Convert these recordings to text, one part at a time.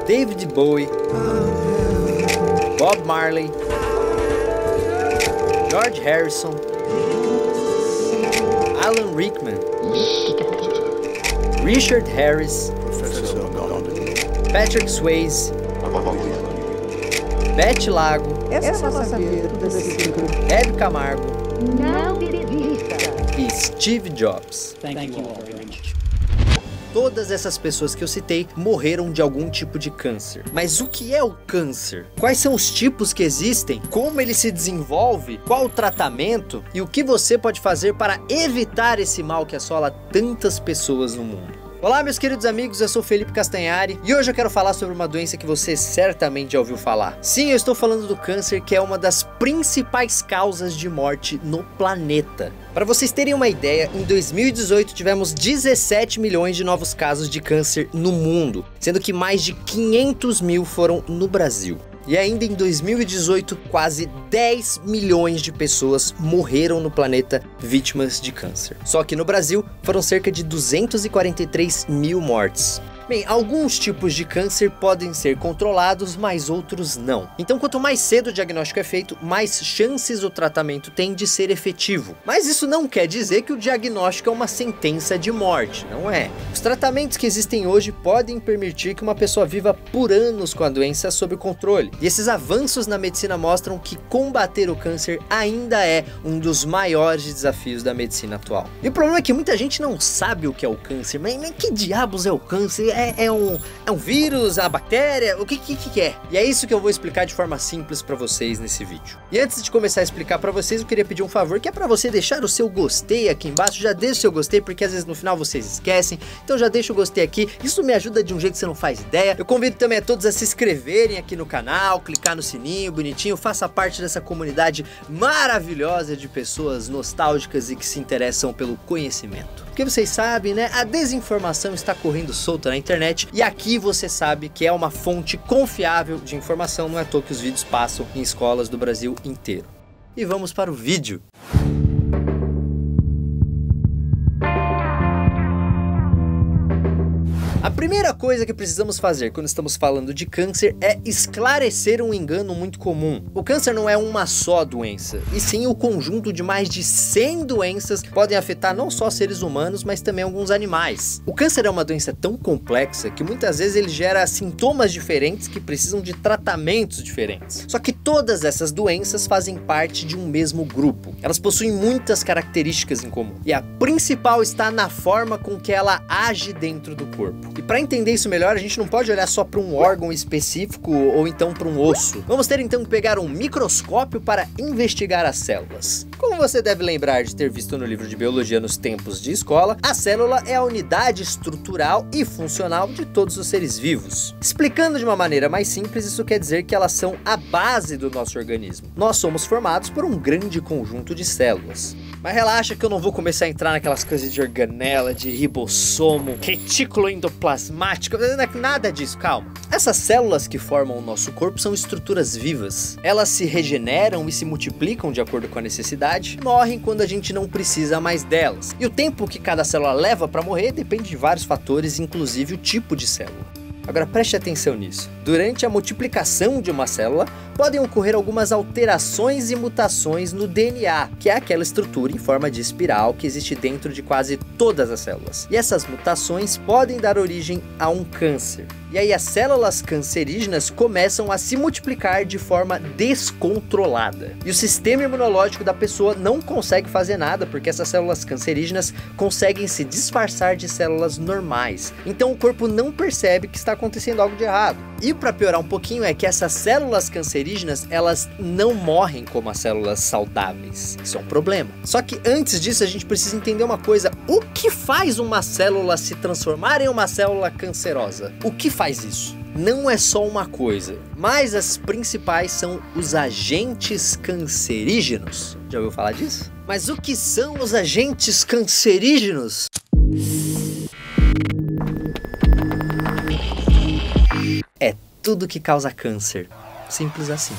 David Bowie, Bob Marley, George Harrison, Alan Rickman, Richard Harris, Patrick Swayze, Beth Lago, Hebe Camargo e Steve Jobs. Thank you all very much. Todas essas pessoas que eu citei morreram de algum tipo de câncer. Mas o que é o câncer? Quais são os tipos que existem? Como ele se desenvolve? Qual o tratamento? E o que você pode fazer para evitar esse mal que assola tantas pessoas no mundo? Olá, meus queridos amigos, eu sou Felipe Castanhari e hoje eu quero falar sobre uma doença que você certamente já ouviu falar. Sim, eu estou falando do câncer, que é uma das principais causas de morte no planeta. Para vocês terem uma ideia, em 2018 tivemos 17 milhões de novos casos de câncer no mundo, sendo que mais de 500 mil foram no Brasil. E ainda em 2018, quase 10 milhões de pessoas morreram no planeta vítimas de câncer. Só que no Brasil foram cerca de 243 mil mortes. Bem, alguns tipos de câncer podem ser controlados, mas outros não. Então, quanto mais cedo o diagnóstico é feito, mais chances o tratamento tem de ser efetivo. Mas isso não quer dizer que o diagnóstico é uma sentença de morte, não é? Os tratamentos que existem hoje podem permitir que uma pessoa viva por anos com a doença sob controle. E esses avanços na medicina mostram que combater o câncer ainda é um dos maiores desafios da medicina atual. E o problema é que muita gente não sabe o que é o câncer. Mas que diabos é o câncer? É um vírus, é uma bactéria? O que é? E é isso que eu vou explicar de forma simples para vocês nesse vídeo. E antes de começar a explicar para vocês, eu queria pedir um favor, que é para você deixar o seu gostei aqui embaixo. Já deixa o seu gostei, porque às vezes no final vocês esquecem. Então já deixa o gostei aqui. Isso me ajuda de um jeito que você não faz ideia. Eu convido também a todos a se inscreverem aqui no canal, clicar no sininho bonitinho, faça parte dessa comunidade maravilhosa de pessoas nostálgicas e que se interessam pelo conhecimento. Porque vocês sabem, né? A desinformação está correndo solta na internet e aqui você sabe que é uma fonte confiável de informação, não é à toa que os vídeos passam em escolas do Brasil inteiro. E vamos para o vídeo. A primeira coisa que precisamos fazer quando estamos falando de câncer é esclarecer um engano muito comum. O câncer não é uma só doença, e sim o conjunto de mais de 100 doenças que podem afetar não só seres humanos, mas também alguns animais. O câncer é uma doença tão complexa que muitas vezes ele gera sintomas diferentes que precisam de tratamentos diferentes. Só que todas essas doenças fazem parte de um mesmo grupo. Elas possuem muitas características em comum, e a principal está na forma com que ela age dentro do corpo. E para entender isso melhor, a gente não pode olhar só para um órgão específico ou então para um osso. Vamos ter então que pegar um microscópio para investigar as células. Como você deve lembrar de ter visto no livro de biologia nos tempos de escola, a célula é a unidade estrutural e funcional de todos os seres vivos. Explicando de uma maneira mais simples, isso quer dizer que elas são a base do nosso organismo. Nós somos formados por um grande conjunto de células. Mas relaxa que eu não vou começar a entrar naquelas coisas de organela, de ribossomo, retículo endoplasmático, nada disso, calma. Essas células que formam o nosso corpo são estruturas vivas. Elas se regeneram e se multiplicam de acordo com a necessidade, morrem quando a gente não precisa mais delas. E o tempo que cada célula leva para morrer depende de vários fatores, inclusive o tipo de célula. Agora preste atenção nisso. Durante a multiplicação de uma célula, podem ocorrer algumas alterações e mutações no DNA, que é aquela estrutura em forma de espiral que existe dentro de quase todas as células. E essas mutações podem dar origem a um câncer. E aí as células cancerígenas começam a se multiplicar de forma descontrolada. E o sistema imunológico da pessoa não consegue fazer nada, porque essas células cancerígenas conseguem se disfarçar de células normais. Então o corpo não percebe que está acontecendo algo de errado. E para piorar um pouquinho é que essas células cancerígenas, elas não morrem como as células saudáveis. Isso é um problema. Só que antes disso a gente precisa entender uma coisa. O que faz uma célula se transformar em uma célula cancerosa? O que faz isso? Não é só uma coisa, mas as principais são os agentes cancerígenos. Já ouviu falar disso? Mas o que são os agentes cancerígenos? É tudo que causa câncer. Simples assim.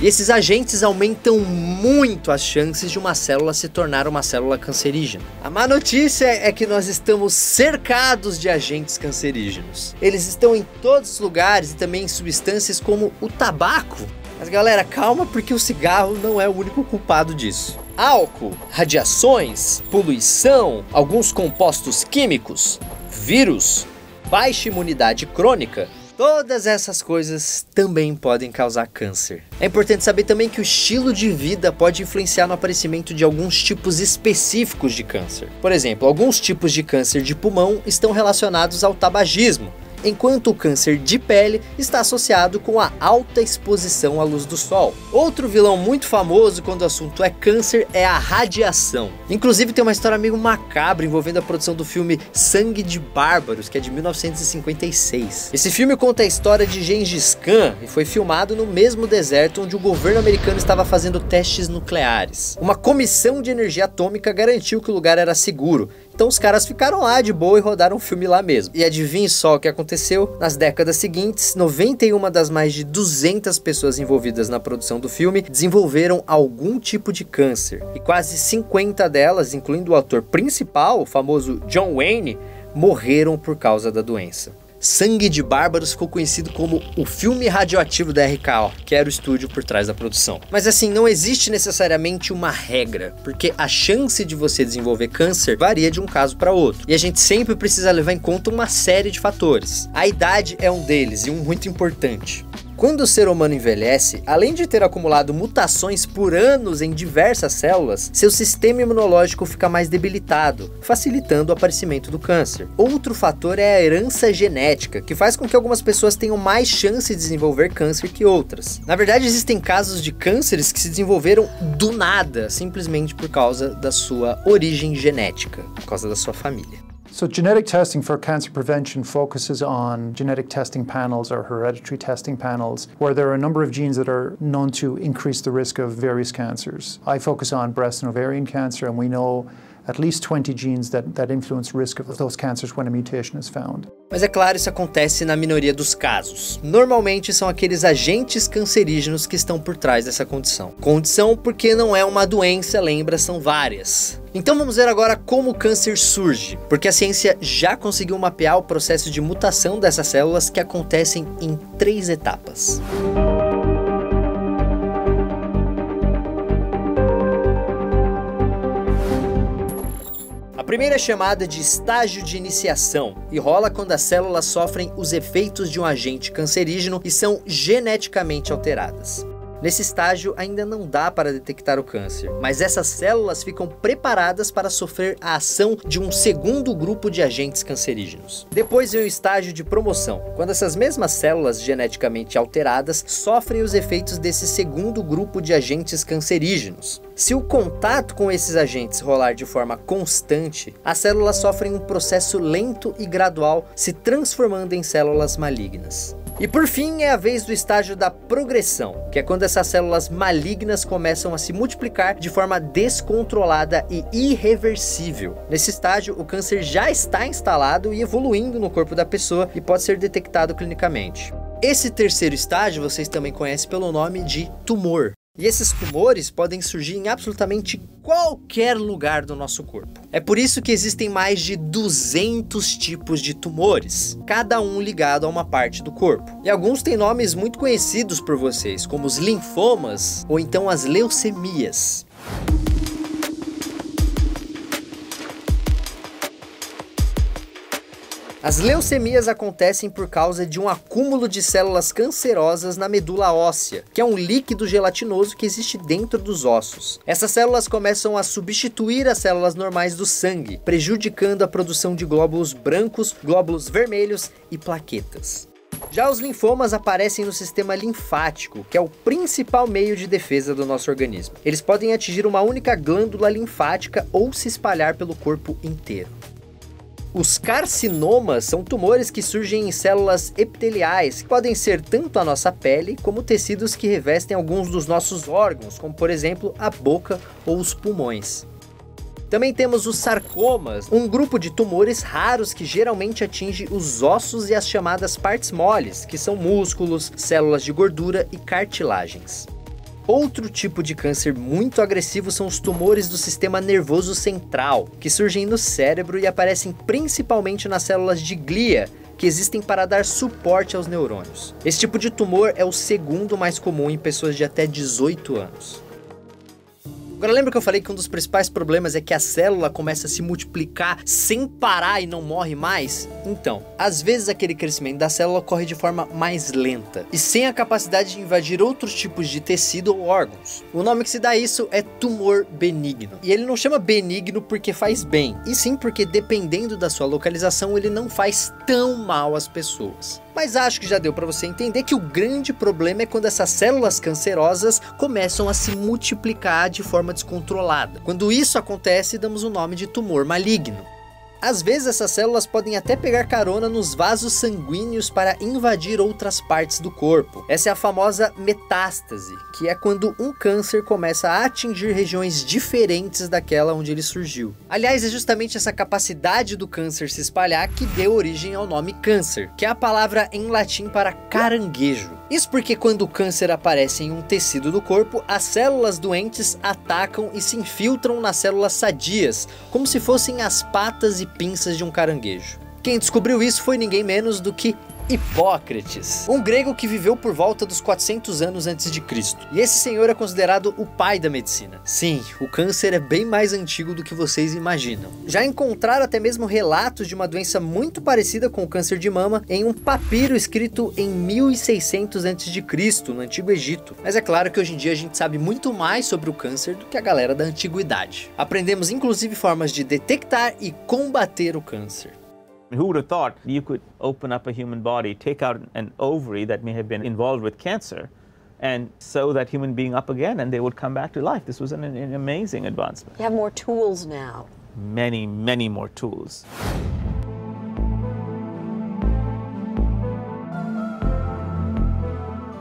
E esses agentes aumentam muito as chances de uma célula se tornar uma célula cancerígena. A má notícia é que nós estamos cercados de agentes cancerígenos. Eles estão em todos os lugares e também em substâncias como o tabaco. Mas galera, calma, porque o cigarro não é o único culpado disso. Álcool, radiações, poluição, alguns compostos químicos, vírus, baixa imunidade crônica, todas essas coisas também podem causar câncer. É importante saber também que o estilo de vida pode influenciar no aparecimento de alguns tipos específicos de câncer. Por exemplo, alguns tipos de câncer de pulmão estão relacionados ao tabagismo, enquanto o câncer de pele está associado com a alta exposição à luz do sol. Outro vilão muito famoso quando o assunto é câncer é a radiação. Inclusive tem uma história meio macabra envolvendo a produção do filme Sangue de Bárbaros, que é de 1956. Esse filme conta a história de Gengis Khan e foi filmado no mesmo deserto onde o governo americano estava fazendo testes nucleares. Uma comissão de energia atômica garantiu que o lugar era seguro, então os caras ficaram lá de boa e rodaram o filme lá mesmo. E adivinhe só o que aconteceu? Nas décadas seguintes, 91 das mais de 200 pessoas envolvidas na produção do filme desenvolveram algum tipo de câncer. E quase 50 delas, incluindo o ator principal, o famoso John Wayne, morreram por causa da doença. Sangue de Bárbaros ficou conhecido como o filme radioativo da RKO, que era o estúdio por trás da produção. Mas assim, não existe necessariamente uma regra, porque a chance de você desenvolver câncer varia de um caso para outro. E a gente sempre precisa levar em conta uma série de fatores. A idade é um deles, e um muito importante. Quando o ser humano envelhece, além de ter acumulado mutações por anos em diversas células, seu sistema imunológico fica mais debilitado, facilitando o aparecimento do câncer. Outro fator é a herança genética, que faz com que algumas pessoas tenham mais chance de desenvolver câncer que outras. Na verdade, existem casos de cânceres que se desenvolveram do nada, simplesmente por causa da sua origem genética, por causa da sua família. So genetic testing for cancer prevention focuses on genetic testing panels or hereditary testing panels where there are a number of genes that are known to increase the risk of various cancers. I focus on breast and ovarian cancer, and we know at least 20 genes that influence risk of those cancers when a mutation is found. Mas é claro, isso acontece na minoria dos casos. Normalmente são aqueles agentes cancerígenos que estão por trás dessa condição. Condição porque não é uma doença, lembra, são várias. Então vamos ver agora como o câncer surge, porque a ciência já conseguiu mapear o processo de mutação dessas células que acontecem em 3 etapas. A primeira é chamada de estágio de iniciação e rola quando as células sofrem os efeitos de um agente cancerígeno e são geneticamente alteradas. Nesse estágio ainda não dá para detectar o câncer, mas essas células ficam preparadas para sofrer a ação de um segundo grupo de agentes cancerígenos. Depois vem o estágio de promoção, quando essas mesmas células geneticamente alteradas sofrem os efeitos desse segundo grupo de agentes cancerígenos. Se o contato com esses agentes rolar de forma constante, as células sofrem um processo lento e gradual, se transformando em células malignas. E por fim é a vez do estágio da progressão, que é quando essas células malignas começam a se multiplicar de forma descontrolada e irreversível. Nesse estágio, o câncer já está instalado e evoluindo no corpo da pessoa e pode ser detectado clinicamente. Esse terceiro estágio vocês também conhecem pelo nome de tumor. E esses tumores podem surgir em absolutamente qualquer lugar do nosso corpo. É por isso que existem mais de 200 tipos de tumores, cada um ligado a uma parte do corpo. E alguns têm nomes muito conhecidos por vocês, como os linfomas ou então as leucemias. As leucemias acontecem por causa de um acúmulo de células cancerosas na medula óssea, que é um líquido gelatinoso que existe dentro dos ossos. Essas células começam a substituir as células normais do sangue, prejudicando a produção de glóbulos brancos, glóbulos vermelhos e plaquetas. Já os linfomas aparecem no sistema linfático, que é o principal meio de defesa do nosso organismo. Eles podem atingir uma única glândula linfática ou se espalhar pelo corpo inteiro. Os carcinomas são tumores que surgem em células epiteliais, que podem ser tanto a nossa pele, como tecidos que revestem alguns dos nossos órgãos, como por exemplo a boca ou os pulmões. Também temos os sarcomas, um grupo de tumores raros que geralmente atinge os ossos e as chamadas partes moles, que são músculos, células de gordura e cartilagens. Outro tipo de câncer muito agressivo são os tumores do sistema nervoso central, que surgem no cérebro e aparecem principalmente nas células de glia, que existem para dar suporte aos neurônios. Esse tipo de tumor é o segundo mais comum em pessoas de até 18 anos. Agora lembra que eu falei que um dos principais problemas é que a célula começa a se multiplicar sem parar e não morre mais? Então, às vezes aquele crescimento da célula ocorre de forma mais lenta e sem a capacidade de invadir outros tipos de tecido ou órgãos. O nome que se dá a isso é tumor benigno. E ele não chama benigno porque faz bem, e sim porque dependendo da sua localização ele não faz tão mal às pessoas. Mas acho que já deu para você entender que o grande problema é quando essas células cancerosas começam a se multiplicar de forma descontrolada. Quando isso acontece, damos o nome de tumor maligno. Às vezes essas células podem até pegar carona nos vasos sanguíneos para invadir outras partes do corpo. Essa é a famosa metástase, que é quando um câncer começa a atingir regiões diferentes daquela onde ele surgiu. Aliás, é justamente essa capacidade do câncer se espalhar que deu origem ao nome câncer, que é a palavra em latim para caranguejo. Isso porque quando o câncer aparece em um tecido do corpo, as células doentes atacam e se infiltram nas células sadias, como se fossem as patas e pinças de um caranguejo. Quem descobriu isso foi ninguém menos do que Hipócrates, um grego que viveu por volta dos 400 anos antes de Cristo. E esse senhor é considerado o pai da medicina. Sim, o câncer é bem mais antigo do que vocês imaginam. Já encontraram até mesmo relatos de uma doença muito parecida com o câncer de mama em um papiro escrito em 1600 a.C., no Antigo Egito. Mas é claro que hoje em dia a gente sabe muito mais sobre o câncer do que a galera da antiguidade. Aprendemos inclusive formas de detectar e combater o câncer. Who would have thought you could open up a human body, take out an ovary that may have been involved with cancer, and sew that human being up again, and they would come back to life? This was an amazing advancement. You have more tools now. Many, many more tools.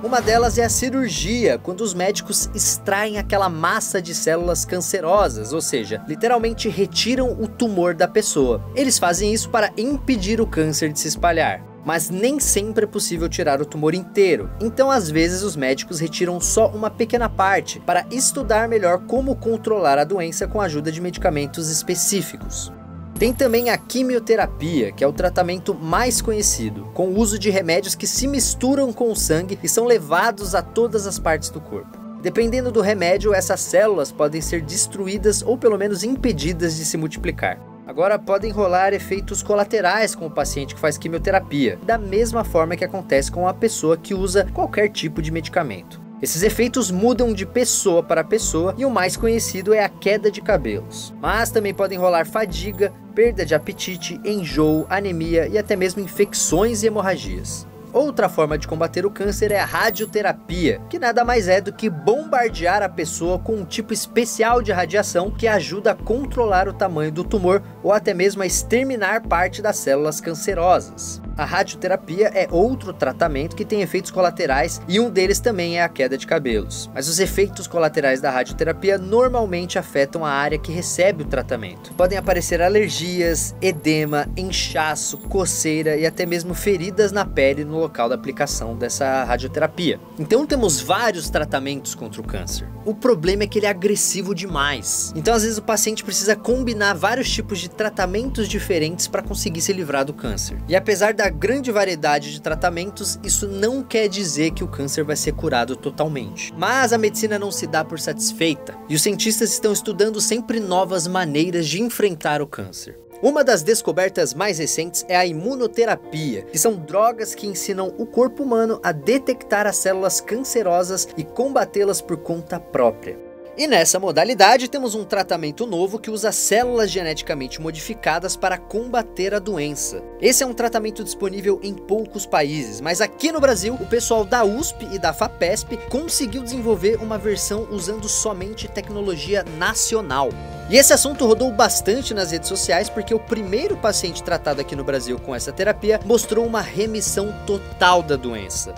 Uma delas é a cirurgia, quando os médicos extraem aquela massa de células cancerosas, ou seja, literalmente retiram o tumor da pessoa. Eles fazem isso para impedir o câncer de se espalhar. Mas nem sempre é possível tirar o tumor inteiro, então às vezes os médicos retiram só uma pequena parte para estudar melhor como controlar a doença com a ajuda de medicamentos específicos. Tem também a quimioterapia, que é o tratamento mais conhecido, com o uso de remédios que se misturam com o sangue e são levados a todas as partes do corpo. Dependendo do remédio, essas células podem ser destruídas ou pelo menos impedidas de se multiplicar. Agora, podem rolar efeitos colaterais com o paciente que faz quimioterapia, da mesma forma que acontece com a pessoa que usa qualquer tipo de medicamento. Esses efeitos mudam de pessoa para pessoa e o mais conhecido é a queda de cabelos. Mas também podem rolar fadiga, perda de apetite, enjoo, anemia e até mesmo infecções e hemorragias. Outra forma de combater o câncer é a radioterapia, que nada mais é do que bombardear a pessoa com um tipo especial de radiação que ajuda a controlar o tamanho do tumor ou até mesmo a exterminar parte das células cancerosas. A radioterapia é outro tratamento que tem efeitos colaterais e um deles também é a queda de cabelos. Mas os efeitos colaterais da radioterapia normalmente afetam a área que recebe o tratamento. Podem aparecer alergias, edema, inchaço, coceira e até mesmo feridas na pele no local da aplicação dessa radioterapia. Então temos vários tratamentos contra o câncer. O problema é que ele é agressivo demais. Então às vezes o paciente precisa combinar vários tipos de tratamentos diferentes para conseguir se livrar do câncer. E apesar da grande variedade de tratamentos, isso não quer dizer que o câncer vai ser curado totalmente. Mas a medicina não se dá por satisfeita, e os cientistas estão estudando sempre novas maneiras de enfrentar o câncer. Uma das descobertas mais recentes é a imunoterapia, que são drogas que ensinam o corpo humano a detectar as células cancerosas e combatê-las por conta própria. E nessa modalidade temos um tratamento novo que usa células geneticamente modificadas para combater a doença. Esse é um tratamento disponível em poucos países, mas aqui no Brasil o pessoal da USP e da FAPESP conseguiu desenvolver uma versão usando somente tecnologia nacional. E esse assunto rodou bastante nas redes sociais porque o primeiro paciente tratado aqui no Brasil com essa terapia mostrou uma remissão total da doença.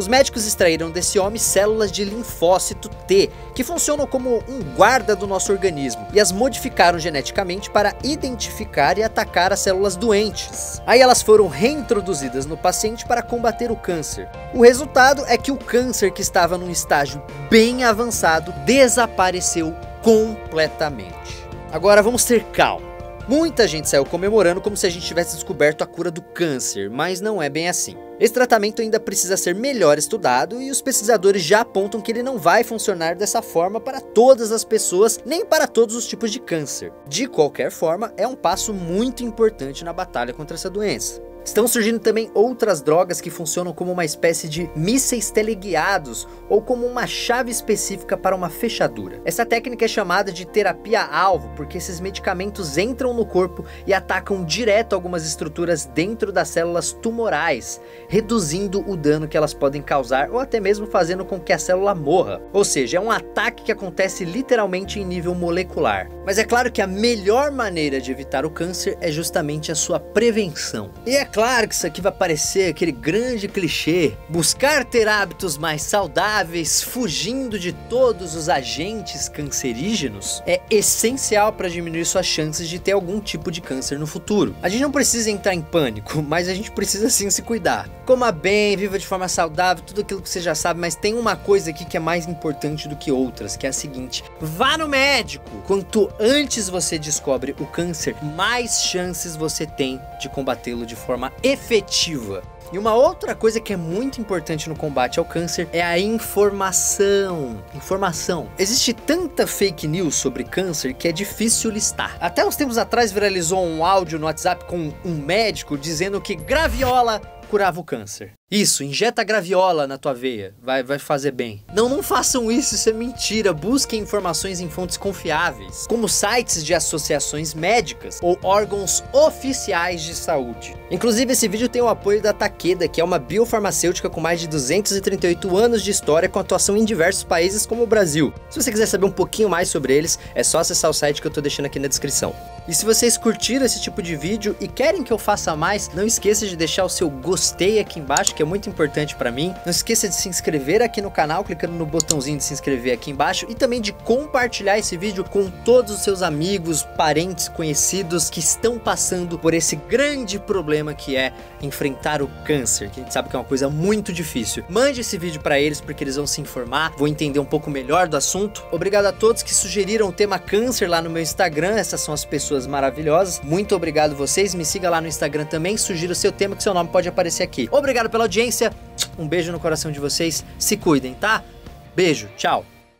Os médicos extraíram desse homem células de linfócito T, que funcionam como um guarda do nosso organismo, e as modificaram geneticamente para identificar e atacar as células doentes. Aí elas foram reintroduzidas no paciente para combater o câncer. O resultado é que o câncer, que estava num estágio bem avançado, desapareceu completamente. Agora vamos ter calma. Muita gente saiu comemorando como se a gente tivesse descoberto a cura do câncer, mas não é bem assim. Esse tratamento ainda precisa ser melhor estudado e os pesquisadores já apontam que ele não vai funcionar dessa forma para todas as pessoas, nem para todos os tipos de câncer. De qualquer forma, é um passo muito importante na batalha contra essa doença. Estão surgindo também outras drogas que funcionam como uma espécie de mísseis teleguiados ou como uma chave específica para uma fechadura. Essa técnica é chamada de terapia-alvo porque esses medicamentos entram no corpo e atacam direto algumas estruturas dentro das células tumorais, reduzindo o dano que elas podem causar ou até mesmo fazendo com que a célula morra. Ou seja, é um ataque que acontece literalmente em nível molecular. Mas é claro que a melhor maneira de evitar o câncer é justamente a sua prevenção. E é claro que isso aqui vai parecer aquele grande clichê. Buscar ter hábitos mais saudáveis, fugindo de todos os agentes cancerígenos, é essencial para diminuir suas chances de ter algum tipo de câncer no futuro. A gente não precisa entrar em pânico, mas a gente precisa sim se cuidar. Coma bem, viva de forma saudável, tudo aquilo que você já sabe, mas tem uma coisa aqui que é mais importante do que outras, que é a seguinte: vá no médico! Quanto antes você descobre o câncer, mais chances você tem de combatê-lo de forma efetiva. E uma outra coisa que é muito importante no combate ao câncer é a informação. Existe tanta fake news sobre câncer que é difícil listar. Até uns tempos atrás viralizou um áudio no WhatsApp com um médico dizendo que graviola curava o câncer. Isso, injeta graviola na tua veia, vai fazer bem. Não façam isso é mentira. Busquem informações em fontes confiáveis, como sites de associações médicas ou órgãos oficiais de saúde. Inclusive, esse vídeo tem o apoio da Takeda, que é uma biofarmacêutica com mais de 238 anos de história, com atuação em diversos países como o Brasil. Se você quiser saber um pouquinho mais sobre eles, é só acessar o site que eu tô deixando aqui na descrição. E se vocês curtiram esse tipo de vídeo e querem que eu faça mais, não esqueça de deixar o seu gostei aqui embaixo, que é muito importante para mim. Não esqueça de se inscrever aqui no canal, clicando no botãozinho de se inscrever aqui embaixo, e também de compartilhar esse vídeo com todos os seus amigos, parentes, conhecidos que estão passando por esse grande problema que é enfrentar o câncer, que a gente sabe que é uma coisa muito difícil. Mande esse vídeo para eles porque eles vão se informar, vão entender um pouco melhor do assunto. Obrigado a todos que sugeriram o tema câncer lá no meu Instagram, essas são as pessoas maravilhosas. Muito obrigado vocês, me siga lá no Instagram também, sugira o seu tema que seu nome pode aparecer aqui. Obrigado pela audiência, um beijo no coração de vocês, se cuidem, tá? Beijo, tchau!